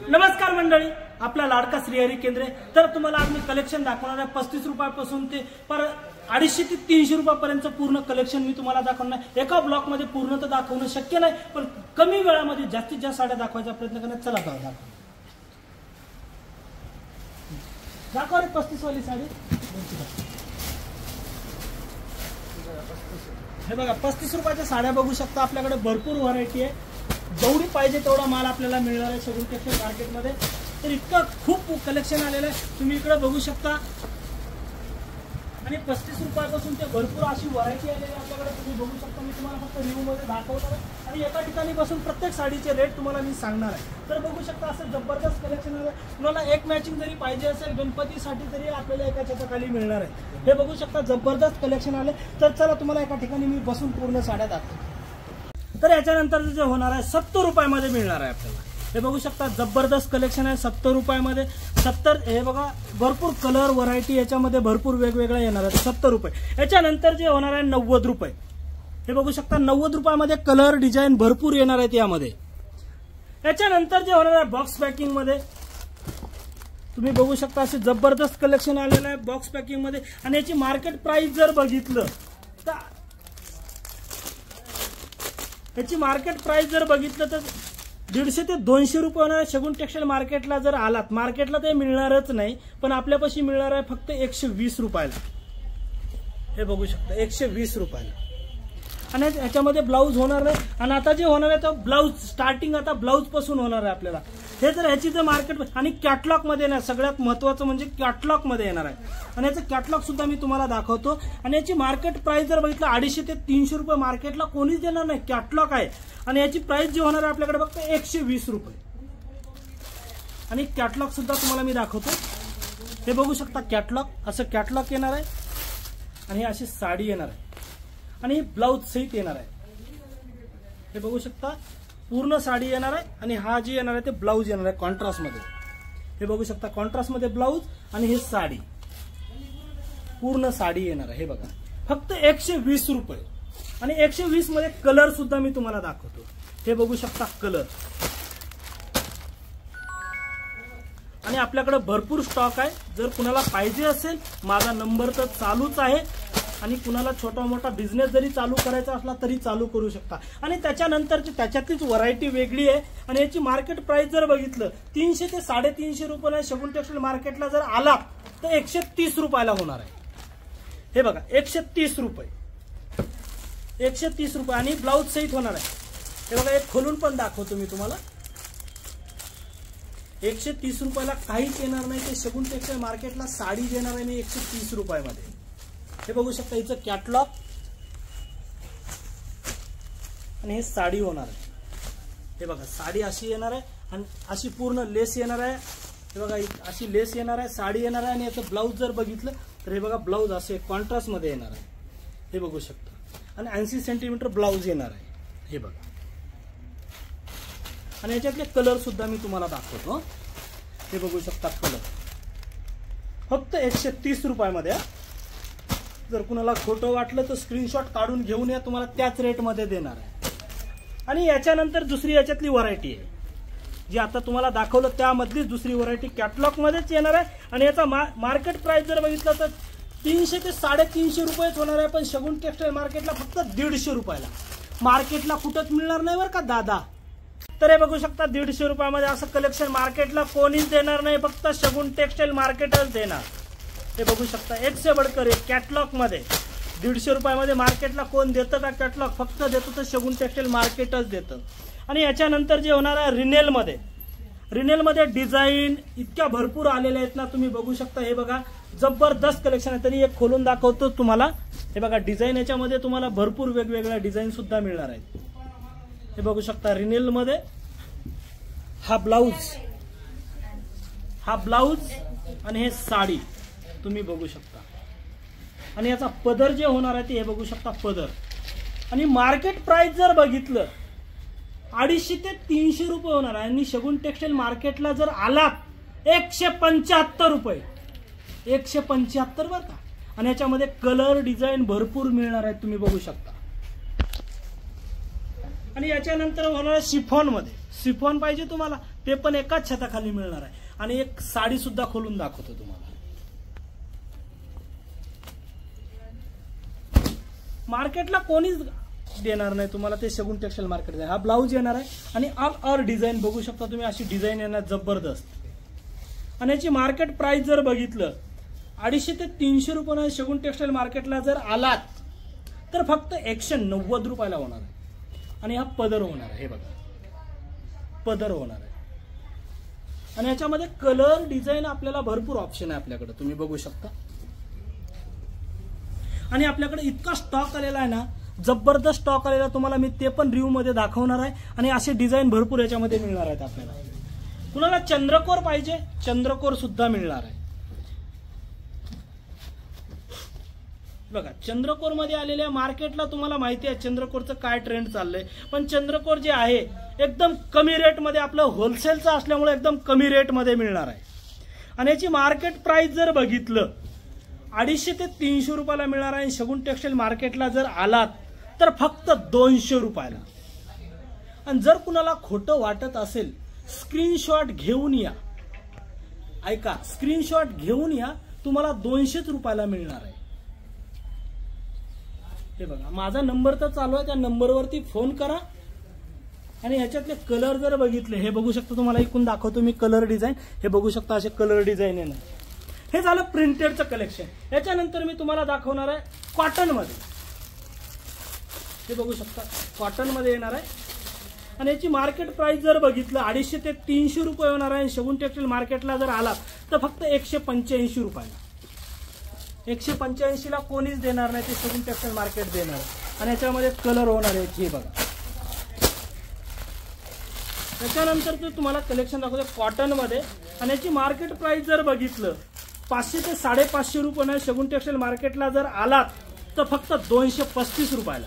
नमस्कार मंडळी, आपला लाडका श्रीहरी केंद्रे. तर तुम्हाला आज मी कलेक्शन दाखवणार आहे. 35 रुपयापासून ते 250 ते 300 रुपयापर्यंत पूर्ण कलेक्शन मी तुम्हाला दाखवणार आहे. एका ब्लॉक मध्ये पूर्ण तर दाखवणं शक्य नाही, पण कमी वेळामध्ये जास्तीत जास्त साड्या दाखवायचा प्रयत्न करणार. चला दाखवा रे 35 वाली साडी. हे बघा 35 रुपयाच्या साड्या बघू शकता. आपल्याकडे भरपूर व्हरायटी आहे. जेवढी पाहिजे तेवढा माल आपल्याला मिळणार आहे शगुन टेक्सटाईल मार्केटमध्ये. तर इतकं खूप कलेक्शन आलेलं आहे, तुम्ही इकडे बघू शकता. आणि 35 रुपयापासून ते भरपूर अशी व्हरायटी आलेली आहे आपल्याकडे, तुम्ही बघू शकता. मी तुम्हाला फक्त रिव्ह्यू मध्ये दाखवणार आहे आणि एका ठिकाणी बसून प्रत्येक साडीचे रेट तुम्हाला मी सांगणार आहे. तर बघू शकता असं जबरदस्त कलेक्शन आहे. तुम्हाला एक मॅचिंग जरी पाहिजे असेल गणपतीसाठी तरी आपल्याला एका छताखाली मिळणार आहे. हे बघू शकता जबरदस्त कलेक्शन आले. तर चला तुम्हाला एका ठिकाणी मी बसून पूर्ण साड्या दाखवतो. तर याच्यानंतर जे होणार आहे 70 रुपयामध्ये मिळणार आहे आपल्याला. हे बघू शकता जबरदस्त कलेक्शन आहे 70 रुपयामध्ये. 70 हे बघा भरपूर कलर व्हरायटी याच्यामध्ये भरपूर वेगवेगळ्या येणार आहेत. 70 रुपये. याच्यानंतर जे होणार आहे 90 रुपये. हे बघू शकता 90 रुपयामध्ये कलर डिझाईन भरपूर येणार आहेत यामध्ये. याच्यानंतर जे होणार आहे बॉक्स पॅकिंग मध्ये, तुम्ही बघू शकता असे जबरदस्त कलेक्शन आलेलं आहे बॉक्स पॅकिंग मध्ये. आणि याची मार्केट प्राइस जर बघितलं तर याची मार्केट प्राइस जर बघितलं तर 150 ते 200 रुपये होणार आहे. शगुन टेक्सटाईल मार्केटला जर आलात, मार्केटला ते मिळणारच नाही, पण आपल्यापाशी मिळणार आहे फक्त 120 रुपयाला. हे बघू शकता 120 रुपयाला. आणि याच्यामध्ये ब्लाऊज होणार नाही. आणि आता जे होणार आहे तर ब्लाऊज स्टार्टिंग आता ब्लाऊज पासून होणार आहे आपल्याला. हे जर ह्याची जर मार्केट आणि कॅटलॉग मध्ये येणार, सगळ्यात महत्वाचं म्हणजे कॅटलॉग मध्ये येणार आहे. आणि याचं कॅटलॉग सुद्धा मी तुम्हाला दाखवतो. आणि याची मार्केट प्राइस जर बघितलं 250 ते 300 रुपये मार्केटला कोणीच देणार नाही. कॅटलॉग आहे आणि याची प्राइस जी होणार आहे आपल्याकडे फक्त 120 रुपये. आणि कॅटलॉग सुद्धा तुम्हाला मी दाखवतो. हे बघू शकता कॅटलॉग, असं कॅटलॉग येणार आहे. आणि अशी साडी येणार आहे आणि ब्लाऊज सहित येणार आहे. हे बघू शकता पूर्ण साडी येणार आहे. आणि हा जी येणार आहे ते ब्लाऊज येणार आहे कॉन्ट्रास्ट मध्ये. हे बघू शकता कॉन्ट्रास्ट मध्ये ब्लाऊज आणि हे साडी, पूर्ण साडी येणार आहे. हे बघा फक्त 120 रुपये. आणि 120 मध्ये कलर सुद्धा मी तुम्हाला दाखवतो. हे बघू शकता कलर. आणि आपल्याकडे भरपूर स्टॉक आहे. जर कुणाला पाहिजे असेल माझा नंबर तर चालूच आहे. आणि कुणाला छोटा मोठा बिझनेस जरी चालू करायचा असला तरी चालू करू शकता. आणि त्याच्यानंतरची त्याच्यातलीच व्हरायटी वेगळी आहे. आणि याची मार्केट प्राइस जर बघितलं 300 ते 350 रुपये शगुन टेक्सटाईल मार्केटला जर आला तर 130 रुपयाला होणार आहे. हे बघा 130 रुपये. 130 रुपये. आणि ब्लाऊज सहित होणार आहे. हे बघा एक खोलून पण दाखवतो मी तुम्हाला. 130 रुपयाला काहीच येणार नाही. ते शगुन टेक्सटाईल मार्केटला साडी देणार आहे मी 130 रुपयामध्ये. हे बघू शकता हिचं कॅटलॉग. आणि हे साडी होणार आहे. हे बघा साडी अशी येणार आहे आणि अशी पूर्ण लेस येणार आहे. हे बघा अशी लेस येणार आहे, साडी येणार आहे. आणि याचं ब्लाऊज जर बघितलं तर हे बघा ब्लाऊज असे कॉन्ट्रास्ट मध्ये येणार आहे. हे बघू शकता. आणि 80 सेंटीमीटर ब्लाऊज येणार आहे. हे बघा. आणि याच्यातले कलर सुद्धा मी तुम्हाला दाखवतो. हे बघू शकता कलर फक्त 130 रुपयामध्ये. जर कुणाला खोटं वाटलं तर स्क्रीनशॉट काढून घेऊन या, तुम्हाला त्याच रेटमध्ये देणार आहे. आणि याच्यानंतर दुसरी याच्यातली व्हरायटी आहे जी आता तुम्हाला दाखवलं त्यामधलीच दुसरी व्हरायटी कॅटलॉग मध्येच येणार आहे. आणि याचा मार्केट प्राइस जर बघितलं तर 300 ते 350 रुपयेच होणार आहे. पण शगुन टेक्सटाईल मार्केटला फक्त 150 रुपयाला. मार्केटला कुठंच मिळणार नाही बरं का दादा. तर हे बघू शकता 150 रुपयामध्ये असं कलेक्शन मार्केटला कोणीच देणार नाही, फक्त शगुन टेक्सटाईल मार्केटच देणार. हे बघू शकता एक से बढ़कर एक कॅटलॉग मध्ये 150 रुपयामध्ये मार्केटला कोण देतं का कॅटलॉग? फक्त देतं तर शगुन टेक्सटाईल मार्केटच देतं. आणि याच्यानंतर जे होणार आहे रिनेल मध्ये डिझाईन इतक्या भरपूर आलेल्या आहेत ना, तुम्ही बघू शकता. हे बघा जबरदस्त कलेक्शन आहे. तरी एक खोलून दाखवतो तुम्हाला. हे बघा डिझाईन याच्यामध्ये तुम्हाला भरपूर वेगवेगळ्या डिझाईन सुद्धा मिळणार आहेत. हे बघू शकता रिनेल मध्ये हा ब्लाऊज आणि हे साडी तुम्ही बघू शकता. आणि याचा पदर जे होणार आहे ते हे बघू शकता पदर. आणि मार्केट प्राइस जर बघितलं 250 ते 300 रुपये होणार आहे. आणि शगुन टेक्सटाईल मार्केटला जर आलात 175 रुपये. 175 बरं का. आणि याच्यामध्ये कलर डिझाईन भरपूर मिळणार आहेत, तुम्ही बघू शकता. आणि याच्यानंतर होणार शिफॉन मध्ये. शिफॉन पाहिजे तुम्हाला ते पण एकाच छताखाली मिळणार आहे. आणि एक साडी सुद्धा खोलून दाखवतो तुम्हाला. मार्केटला कोणीच देणार नाही तुम्हाला ते शगुन टेक्सटाईल मार्केट. हा ब्लाऊज येणार आहे आणि ऑल ओव्हर डिझाईन बघू शकता तुम्ही, अशी डिझाईन येणार जबरदस्त. आणि याची मार्केट प्राइस जर बघितलं 250 ते 300 रुपये शगुन टेक्सटाईल मार्केटला जर आलात तर फक्त 190 रुपयाला होणार आहे. आणि हा पदर होणार आहे, हे बघा पदर होणार आहे. आणि याच्यामध्ये कलर डिझाईन आपल्याला भरपूर ऑप्शन आहे आपल्याकडे, तुम्ही बघू शकता. आणि आपल्याकडे इतका स्टॉक आलेला आहे ना, जबरदस्त स्टॉक आलेला, तुम्हाला मी ते पण रिव्ह्यू मध्ये दाखवणार आहे. आणि असे डिझाईन भरपूर याच्यामध्ये मिळणार आहेत आपल्याला. कुणाला चंद्रकोर पाहिजे, चंद्रकोर सुद्धा मिळणार आहे. बघा चंद्रकोर मध्ये आलेल्या मार्केटला तुम्हाला माहिती आहे चंद्रकोरचं काय ट्रेंड चाललंय. पण चंद्रकोर जे आहे एकदम कमी रेट मध्ये, आपलं होलसेलचं असल्यामुळे एकदम कमी रेट मध्ये मिळणार आहे. आणि याची मार्केट प्राइस जर बघितलं 250 ते 300 रुपयाला मिळणार आहे. शगुन टेक्सटाईल मार्केटला जर आलात तर फक्त 200 रुपयाला. आणि जर कुणाला खोटं वाटत असेल स्क्रीनशॉट घेऊन या, ऐका स्क्रीनशॉट घेऊन या, तुम्हाला 200 रुपयाला मिळणार आहे. हे बघा माझा नंबर तर चालू आहे, त्या नंबरवरती फोन करा. आणि ह्याच्यातले कलर जर बघितले, हे बघू शकता तुम्हाला इकून दाखवतो मी कलर डिझाईन. हे बघू शकता असे कलर डिझाईन येणार. हे झालं प्रिंटेडचं कलेक्शन. याच्यानंतर मी तुम्हाला दाखवणार आहे कॉटन मध्ये. हे बघू शकता कॉटन मध्ये येणार आहे. आणि याची मार्केट प्राइस जर बघितलं 250 ते 300 रुपये होणार आहे. शगुन टेक्सटाईल मार्केटला जर आला तर फक्त 185 रुपयाला. 185 ला कोणीच देणार नाही, ते शगुन टेक्सटाईल मार्केट देणार. आणि याच्यामध्ये कलर होणार आहे, हे बघा. त्याच्यानंतर ते तुम्हाला कलेक्शन दाखवतो कॉटन मध्ये. आणि याची मार्केट प्राइस जर बघितलं 500 ते 550 रुपये शगुन टेक्सटाईल मार्केटला जर आलात तर फक्त 235 रुपयाला.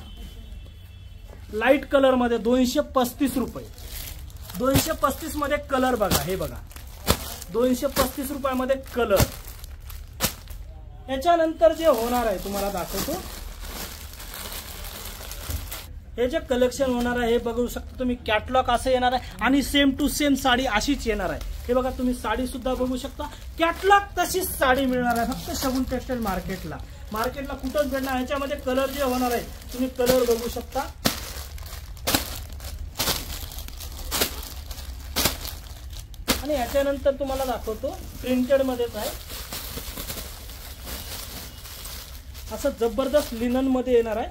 लाईट कलर मध्ये 235 रुपये. 235 मध्ये कलर बघा, हे बघा 235 रुपयामध्ये कलर. याच्यानंतर जे होणार आहे तुम्हाला दाखवतो, हे जे कलेक्शन होणार आहे हे बघू शकता तुम्ही. कॅटलॉग असं येणार आहे आणि सेम टू सेम साडी अशीच येणार आहे. हे बघा तुम्ही साडी सुद्धा बघू शकता, कॅटलॉग तशीच साडी मिळणार आहे फक्त शगुन टेक्सटाईल मार्केटला. मार्केटला कुठंच भेटणार. ह्याच्यामध्ये कलर जे होणार आहे तुम्ही कलर बघू शकता. आणि याच्यानंतर तुम्हाला दाखवतो प्रिंटेड मध्येच आहे, असं जबरदस्त लिनन मध्ये येणार आहे.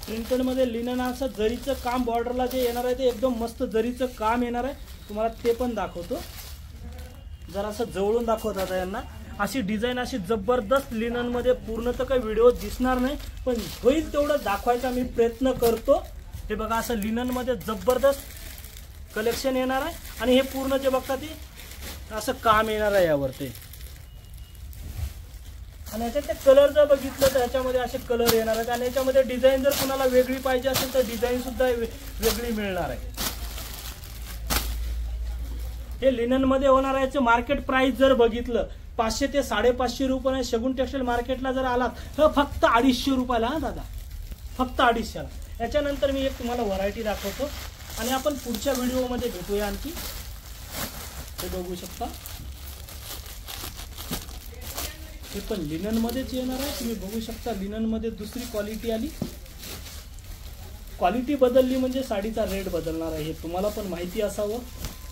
प्रिंटेड मध्ये लिनन असं जरीचं काम, बॉर्डरला जे येणार आहे ते एकदम मस्त जरीचं काम येणार आहे. तुम्हाला ते पण दाखवतो, जरा असं जवळून दाखवतात यांना. अशी डिझाईन अशी जबरदस्त लिनन मध्ये. पूर्ण तर काही व्हिडिओ दिसणार नाही पण होईल तेवढं दाखवायचा मी प्रयत्न करतो. हे बघा असं लिनन मध्ये जबरदस्त कलेक्शन येणार आहे. आणि हे पूर्ण जे बघता ते असं काम येणार आहे यावरती. आणि याच्यात ते कलर जर बघितलं तर ह्याच्यामध्ये असे कलर येणार आहेत. आणि याच्यामध्ये डिझाईन जर कुणाला वेगळी पाहिजे असेल तर डिझाईन सुद्धा वेगळी मिळणार आहे. हे लिनन मध्ये होणार आहे. याचं मार्केट प्राइस जर बघितलं 500 ते 550 रुपये. शगुन टेक्सटाईल मार्केटला जर आलात तर फक्त 250 रुपयाला. हा दादा फक्त 250ला. याच्यानंतर मी एक तुम्हाला व्हरायटी दाखवतो आणि आपण पुढच्या व्हिडिओमध्ये भेटूया आणखी. हे बघू शकता हे पण लिनन मध्येच येणार आहे. तुम्ही बघू शकता लिनन मध्ये दुसरी क्वालिटी आली. क्वालिटी बदलली म्हणजे साडीचा रेट बदलणार आहे, हे तुम्हाला पण माहिती असावं.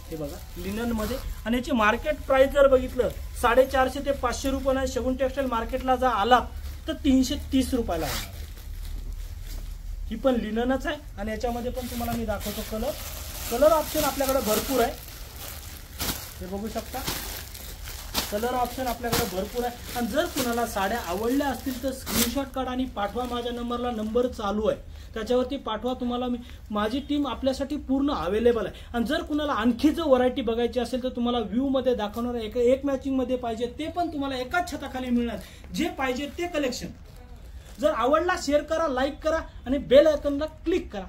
हे बघा लिनन मध्ये. आणि याची मार्केट प्राइस जर बघितलं 450 ते 500 रुपये. शगुन टेक्सटाईल मार्केटला जर आला तर 330 रुपयाला होणार. ही पण लिननच आहे. आणि याच्यामध्ये पण तुम्हाला मी दाखवतो कलर. कलर ऑप्शन आपल्याकडे भरपूर आहे. हे बघू शकता कलर ऑप्शन आपल्याकडे भरपूर आहे. आणि जर कुणाला साड्या आवडल्या असतील तर स्क्रीनशॉट काढा आणि पाठवा. माझ्या नंबरला नंबर चालू आहे, त्याच्यावरती पाठवा. तुम्हाला माझी टीम आपल्यासाठी पूर्ण अवेलेबल आहे. आणि जर कुणाला आणखी जर व्हरायटी बघायची असेल तर तुम्हाला व्ह्यू मध्ये दाखवणार एक मॅचिंग मध्ये पाहिजे ते पण तुम्हाला एकाच छताखाली मिळणार. जे पाहिजे ते कलेक्शन. जर आवडला शेअर करा, लाईक करा आणि बेल आयकॉनला क्लिक करा.